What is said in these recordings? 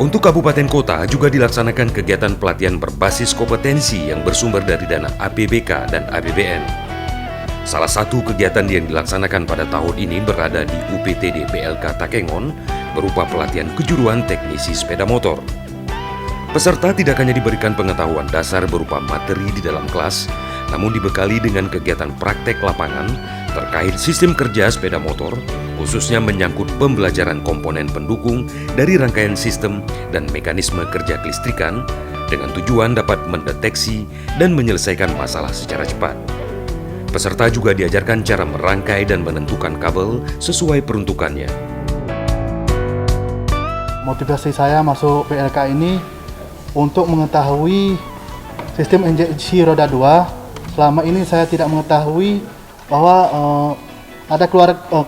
Untuk kabupaten kota juga dilaksanakan kegiatan pelatihan berbasis kompetensi yang bersumber dari dana APBK dan APBN. Salah satu kegiatan yang dilaksanakan pada tahun ini berada di UPTD PLK Takengon berupa pelatihan kejuruan teknisi sepeda motor. Peserta tidak hanya diberikan pengetahuan dasar berupa materi di dalam kelas, namun dibekali dengan kegiatan praktek lapangan terkait sistem kerja sepeda motor, khususnya menyangkut pembelajaran komponen pendukung dari rangkaian sistem dan mekanisme kerja kelistrikan dengan tujuan dapat mendeteksi dan menyelesaikan masalah secara cepat. Peserta juga diajarkan cara merangkai dan menentukan kabel sesuai peruntukannya. Motivasi saya masuk PLK ini untuk mengetahui sistem injeksi roda 2. Selama ini saya tidak mengetahui bahwa ada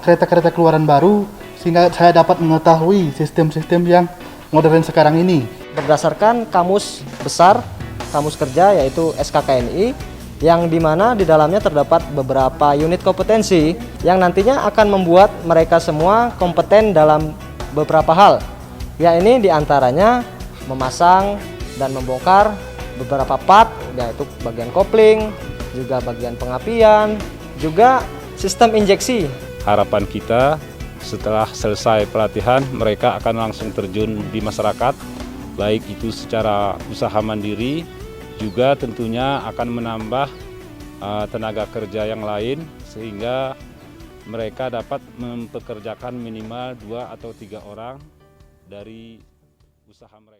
kereta-kereta keluaran baru, sehingga saya dapat mengetahui sistem-sistem yang modern sekarang ini. Berdasarkan kamus besar, kamus kerja yaitu SKKNI, yang dimana di dalamnya terdapat beberapa unit kompetensi yang nantinya akan membuat mereka semua kompeten dalam beberapa hal. Ya, ini diantaranya memasang dan membongkar beberapa part, yaitu bagian kopling, juga bagian pengapian, juga sistem injeksi. Harapan kita setelah selesai pelatihan mereka akan langsung terjun di masyarakat, baik itu secara usaha mandiri, juga tentunya akan menambah tenaga kerja yang lain sehingga mereka dapat mempekerjakan minimal 2 atau 3 orang dari usaha mereka.